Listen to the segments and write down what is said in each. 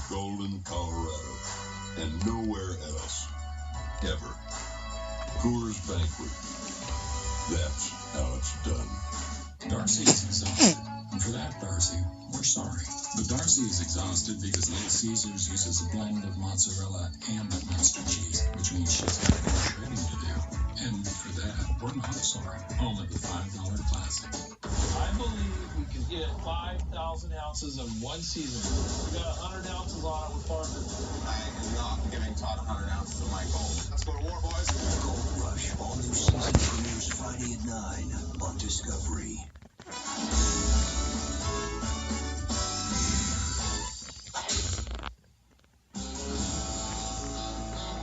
Golden, Colorado, and nowhere else, ever. Coors Banquet. That's how it's done. Darcy is exhausted, and for that, Darcy, we're sorry. But Darcy is exhausted because Little Caesars uses a blend of mozzarella and master cheese, which means she's got more shredding to do. And for that, we're not sorry. Only the $5 Classic. I believe we can get 5,000 ounces in one season. We got 100 ounces on it with Parker. I am not getting taught 100 ounces of my gold. Let's go to war, boys. Gold Rush, all new season premieres Friday at 9 on Discovery.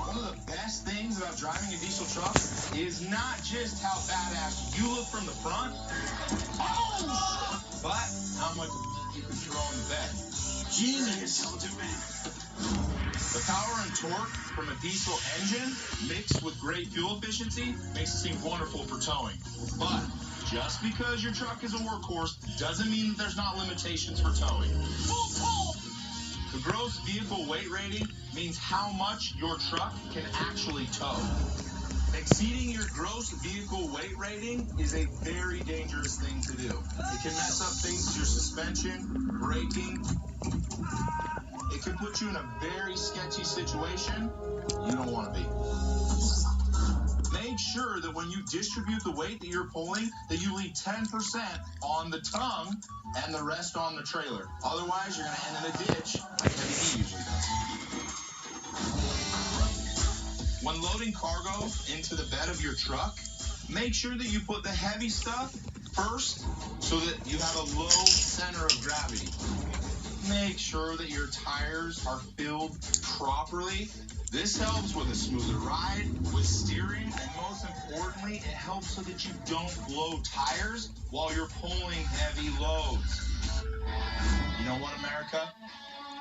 One of the best things about driving a diesel truck is not just how badass you look from the front, but how much you can throw in the bed. Genius. The power and torque from a diesel engine mixed with great fuel efficiency makes it seem wonderful for towing. But just because your truck is a workhorse doesn't mean that there's not limitations for towing. The gross vehicle weight rating means how much your truck can actually tow. Exceeding your gross vehicle weight rating is a very dangerous thing to do. It can mess up things as your suspension, braking. It can put you in a very sketchy situation you don't want to be. Make sure that when you distribute the weight that you're pulling, that you leave 10% on the tongue and the rest on the trailer. Otherwise, you're going to end in a ditch like Heavy D usually does. When loading cargo into the bed of your truck, make sure that you put the heavy stuff first so that you have a low center of gravity. Make sure that your tires are filled properly. This helps with a smoother ride, with steering, and most importantly, it helps so that you don't blow tires while you're pulling heavy loads. You know what, America?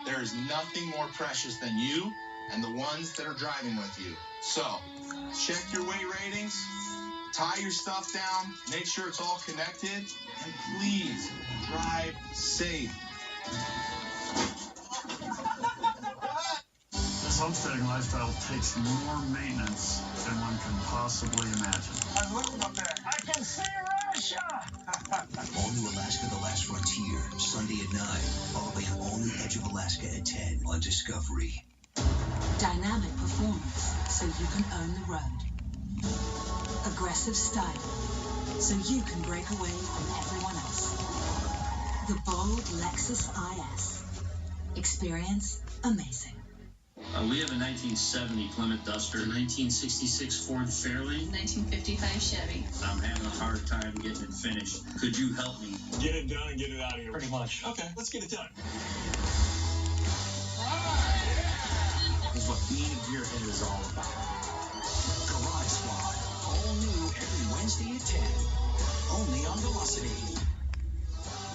There is nothing more precious than you and the ones that are driving with you. So, check your weight ratings, tie your stuff down, make sure it's all connected, and please drive safe. This homesteading lifestyle takes more maintenance than one can possibly imagine. I'm looking up there. I can see Russia! All New Alaska: The Last Frontier, Sunday at 9, followed by an all-new Edge of Alaska at 10 on Discovery. Dynamic performance, so you can own the road. Aggressive style, so you can break away from everyone else. The bold Lexus IS. Experience amazing. We have a 1970 Plymouth Duster, 1966 Ford Fairlane, 1955 Chevy. I'm having a hard time getting it finished. Could you help me? Get it done and get it out of here. Pretty much. Okay, let's get it done. Is what being a gearhead is all about. Garage Squad, all new every Wednesday at 10, only on Velocity.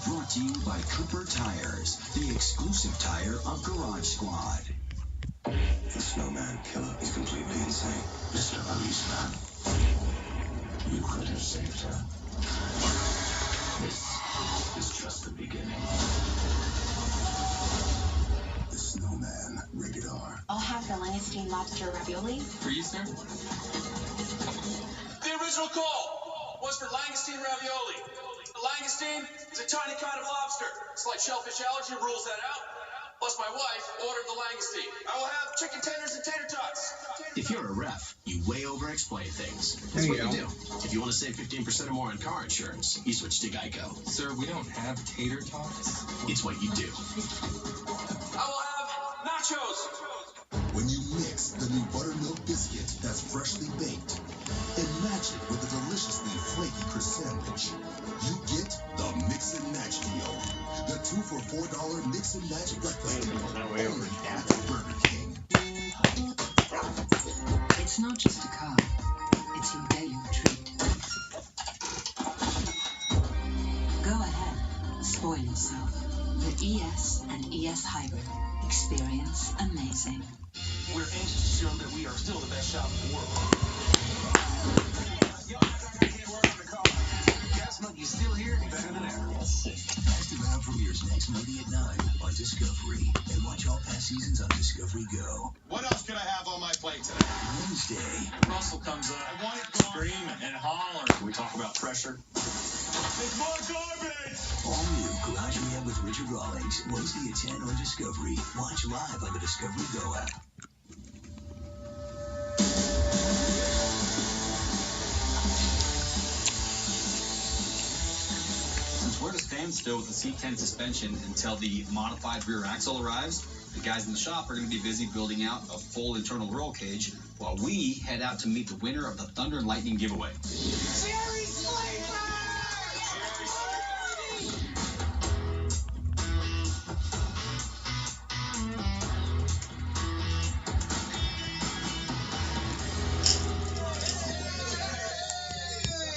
Brought to you by Cooper Tires, the exclusive tire of Garage Squad. The snowman killer is completely insane. Mr. Policeman, you could have saved her. This is just the beginning. The Snowman, rated R. I'll have the langoustine lobster ravioli. For you, sir? The original call was for langoustine ravioli. The langoustine is a tiny kind of lobster. Slight shellfish allergy rules that out. Plus, my wife ordered the langoustine. I will have chicken tenders and tater tots. If you're a ref, you way over-explain things. That's what you do. If you want to save 15% or more on car insurance, you switch to Geico. Sir, we don't have tater tots. It's what you do. I will have nachos. When you mix the new buttermilk biscuit that's freshly baked and match it with a deliciously flaky crisp sandwich, you get the Mix and Match deal. The 2 for $4 Mix and Match breakfast meal only at Burger King. It's not just a car, it's your daily treat. Go ahead, spoil yourself. The ES and ES Hybrid. Experience amazing. We're anxious to show that we are still the best shop in the world. Gas Monkey's still here, better than ever. Fast Around premieres next Monday at 9 on Discovery. And watch all past seasons on Discovery Go. What else could I have on my plate today? Wednesday. Russell comes up. I want it screaming and hollering. Can we talk about pressure? It's more garbage! All new Garage Rehab with Richard Rawlings. Wednesday at 10 on Discovery. Watch live on the Discovery Go app. Since we're at a standstill with the C10 suspension until the modified rear axle arrives, the guys in the shop are going to be busy building out a full internal roll cage while we head out to meet the winner of the Thunder and Lightning giveaway. Jerry Slater!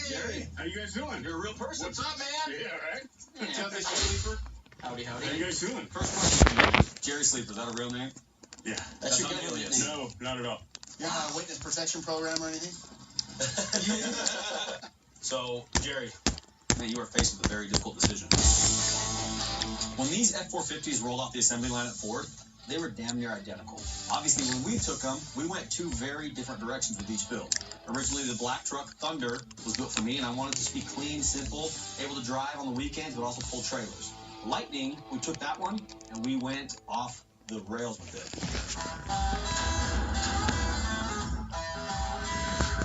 Jerry, how you guys doing? You're a real person. What's up, man? Yeah, right? Yeah. Tell me, Sleeper. Howdy, howdy. How you guys doing? First question, Jerry Sleeper, is that a real name? Yeah. That's your not alias. No, not at all. You're not a witness protection program or anything? So, Jerry, man, you are faced with a very difficult decision. When these F-450s rolled off the assembly line at Ford, they were damn near identical. Obviously, when we took them, we went two very different directions with each build. Originally, the black truck Thunder was built for me, and I wanted it to be clean, simple, able to drive on the weekends, but also pull trailers. Lightning, we took that one, and we went off the rails with it.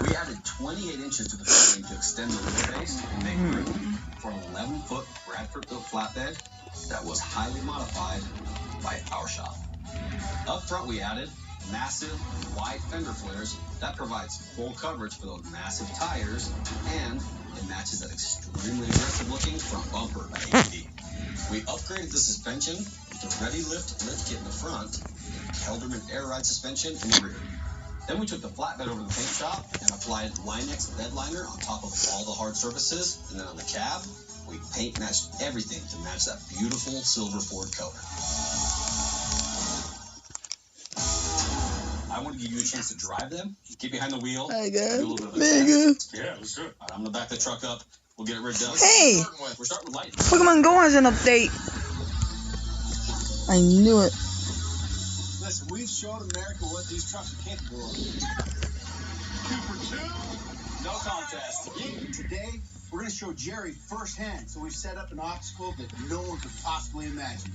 We added 28 inches to the frame to extend the wheelbase and make room for an 11-foot Bradford-built flatbed that was highly modified by our shop. Up front, we added massive wide fender flares that provides full coverage for those massive tires, and it matches that extremely aggressive looking front bumper by APD. We upgraded the suspension with the Ready Lift lift kit in the front and Kelderman air ride suspension in the rear. Then we took the flatbed over to the paint shop and applied Line-X bed liner on top of all the hard surfaces, and then on the cab, we paint matched everything to match that beautiful silver Ford color. I want to give you a chance to drive them. Get behind the wheel. Hey, Do a guys. little bit of a Nigga. test. Yeah, let's do it. All right, I'm going to back the truck up. We'll get it rigged up. Hey. We're starting with Lightning. Pokemon Go has an update. I knew it. Listen, we've showed America what these trucks are capable of. 2 for 2? No contest. Today, we're going to show Jerry firsthand, so we've set up an obstacle that no one could possibly imagine.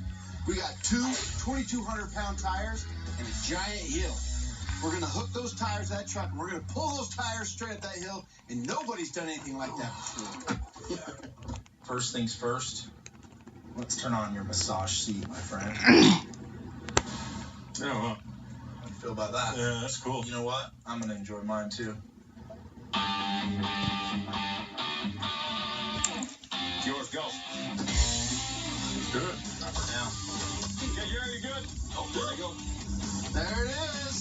We got two 2,200-pound tires and a giant hill. We're going to hook those tires to that truck, and we're going to pull those tires straight up that hill, and nobody's done anything like that before. First things first, let's turn on your massage seat, my friend. Yeah, well, How do you feel about that? yeah, that's cool. You know what? I'm going to enjoy mine too. Yours, go. Good. Not for now. Yeah, Jerry, you good? Oh, there you go. There it is.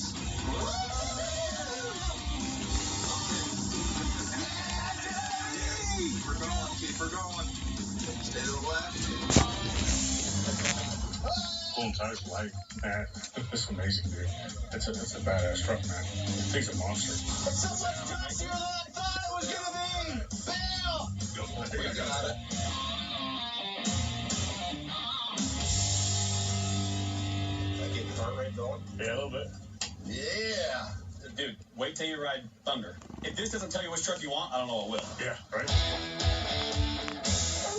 Keep her going, keep her going. Stay to the left. Pulling tires light. Man, that's amazing, dude. That's a badass truck, man. It takes a monster. It's so much faster than I thought it was going to be. Bail! I think I got it. Did I get your heart rate going? Yeah, a little bit. Yeah. Dude, wait till you ride Thunder. If this doesn't tell you which truck you want, I don't know what will. Yeah, right?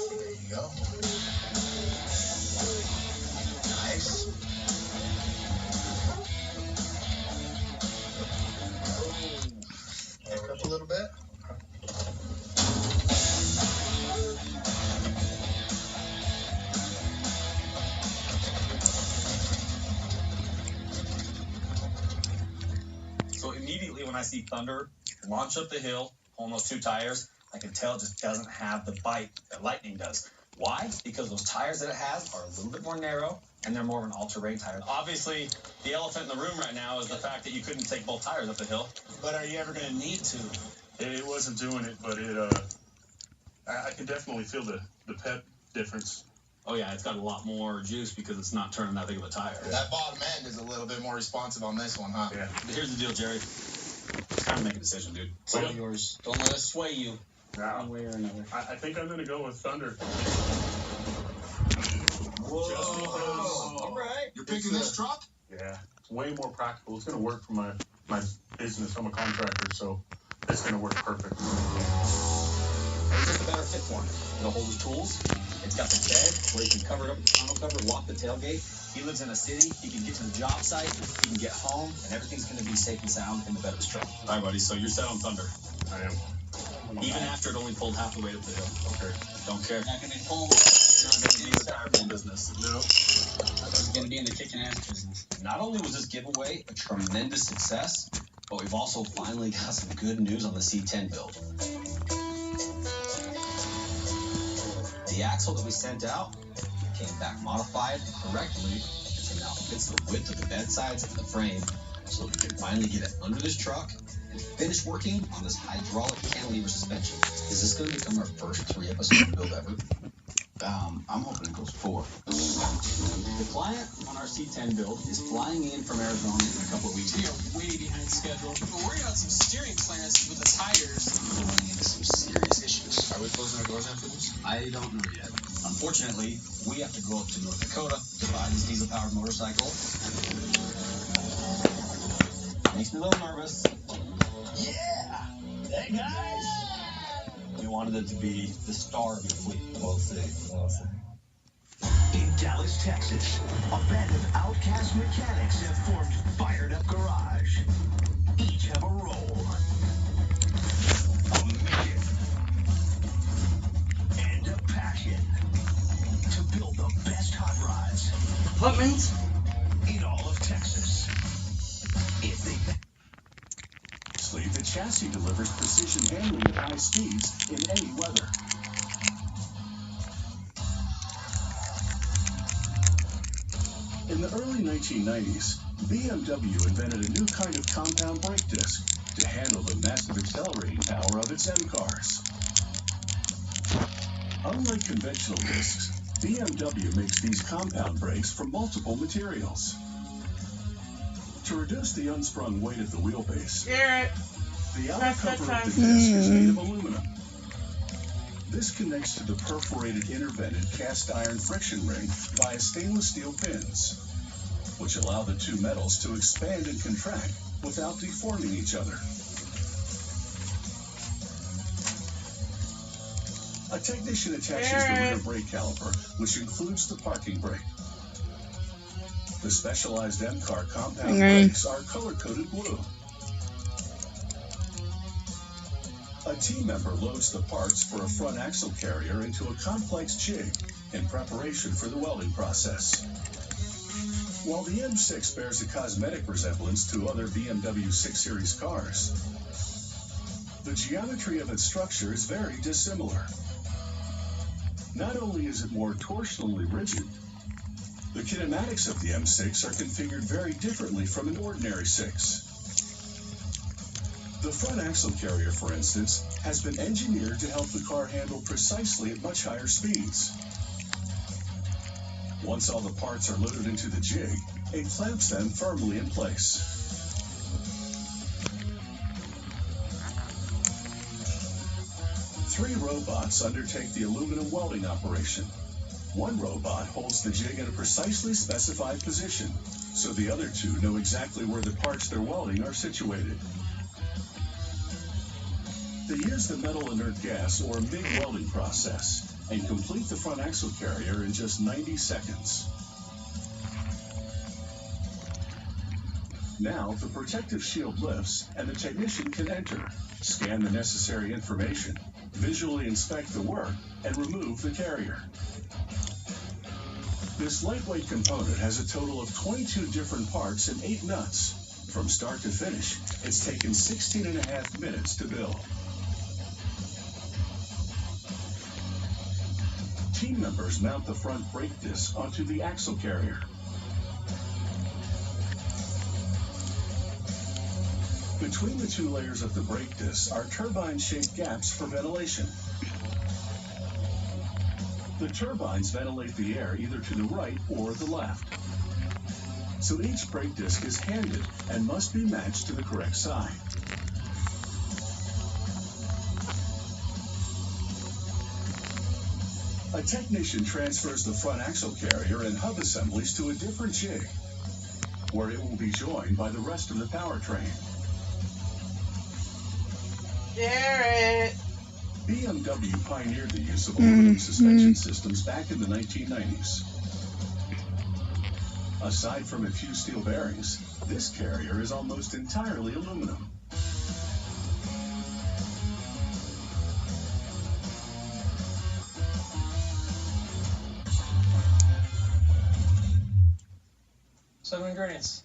There you go. Nice. Back up a little bit. So immediately when I see Thunder launch up the hill, pulling those two tires, I can tell it just doesn't have the bite that Lightning does. Why? Because those tires that it has are a little bit more narrow, and they're more of an all-terrain tire. Obviously, the elephant in the room right now is the fact that you couldn't take both tires up the hill. But are you ever going to need to? It wasn't doing it, but I can definitely feel the pep difference. Oh yeah, it's got a lot more juice because it's not turning that big of a tire. That bottom end is a little bit more responsive on this one, huh? Yeah. But here's the deal, Jerry. It's time to make a decision, dude. It's all yours. Don't let us sway you Now, one way or another. I think I'm going to go with Thunder. Whoa. All right. You're picking this truck? Yeah, it's way more practical. It's going to work for my business. I'm a contractor, so it's going to work perfect. It's just a better fit for him. It'll hold his tools. It's got the bed where he can cover it up with the tonneau cover, lock the tailgate. He lives in a city. He can get to the job site. He can get home, and everything's going to be safe and sound in the bed of his truck. All right, buddy. So you're set on Thunder. I am. Even after it only pulled half the weight up the hill. Okay. Don't care. Not going to be pulled. You're not going to be in the tire business. No. It's going to be in the kicking ass business. Not only was this giveaway a tremendous success, but we've also finally got some good news on the C10 build. The axle that we sent out came back modified correctly, and so now it fits the width of the bedsides and the frame, so we can finally get it under this truck and finish working on this hydraulic cantilever suspension. Is this going to become our first 3-episode build ever? I'm hoping it goes 4. The client on our C10 build is flying in from Arizona in a couple of weeks. We are way behind schedule. We're worried about some steering clearance with the tires. We're running into some serious issues. Are we closing our doors after this? I don't know yet. Unfortunately, we have to go up to North Dakota to buy this diesel-powered motorcycle. Makes me a little nervous. Yeah! Hey, guys! We wanted it to be the star of your fleet. Well said. In Dallas, Texas, a band of outcast mechanics have formed Fired Up Garage. Each have a role, a mission, and a passion to build the best hot rods Putmans? in all of Texas. If they The chassis delivers precision handling at high speeds in any weather. In the early 1990s, BMW invented a new kind of compound brake disc to handle the massive accelerating power of its M cars. Unlike conventional discs, BMW makes these compound brakes from multiple materials. To reduce the unsprung weight of the wheelbase, the outer cover of the disc is made of aluminum. This connects to the perforated inner-vented cast iron friction ring via stainless steel pins, which allow the two metals to expand and contract without deforming each other. A technician attaches the rear brake caliper, which includes the parking brake. The specialized M-Car compound brakes are color-coded blue. A team member loads the parts for a front axle carrier into a complex jig in preparation for the welding process. While the M6 bears a cosmetic resemblance to other BMW 6 Series cars, the geometry of its structure is very dissimilar. Not only is it more torsionally rigid, the kinematics of the M6 are configured very differently from an ordinary 6. The front axle carrier, for instance, has been engineered to help the car handle precisely at much higher speeds. Once all the parts are loaded into the jig, it clamps them firmly in place. Three robots undertake the aluminum welding operation. One robot holds the jig in a precisely specified position, so the other two know exactly where the parts they're welding are situated. They use the metal inert gas or MIG welding process and complete the front axle carrier in just 90 seconds. Now the protective shield lifts and the technician can enter, scan the necessary information, visually inspect the work, and remove the carrier. This lightweight component has a total of 22 different parts and 8 nuts. From start to finish, it's taken 16.5 minutes to build. Team members mount the front brake disc onto the axle carrier. Between the two layers of the brake disc are turbine-shaped gaps for ventilation. The turbines ventilate the air either to the right or the left. So each brake disc is handed and must be matched to the correct side. A technician transfers the front axle carrier and hub assemblies to a different jig. where it will be joined by the rest of the powertrain. Garrett! BMW pioneered the use of aluminum suspension systems back in the 1990s. Aside from a few steel bearings, this carrier is almost entirely aluminum. Seven ingredients.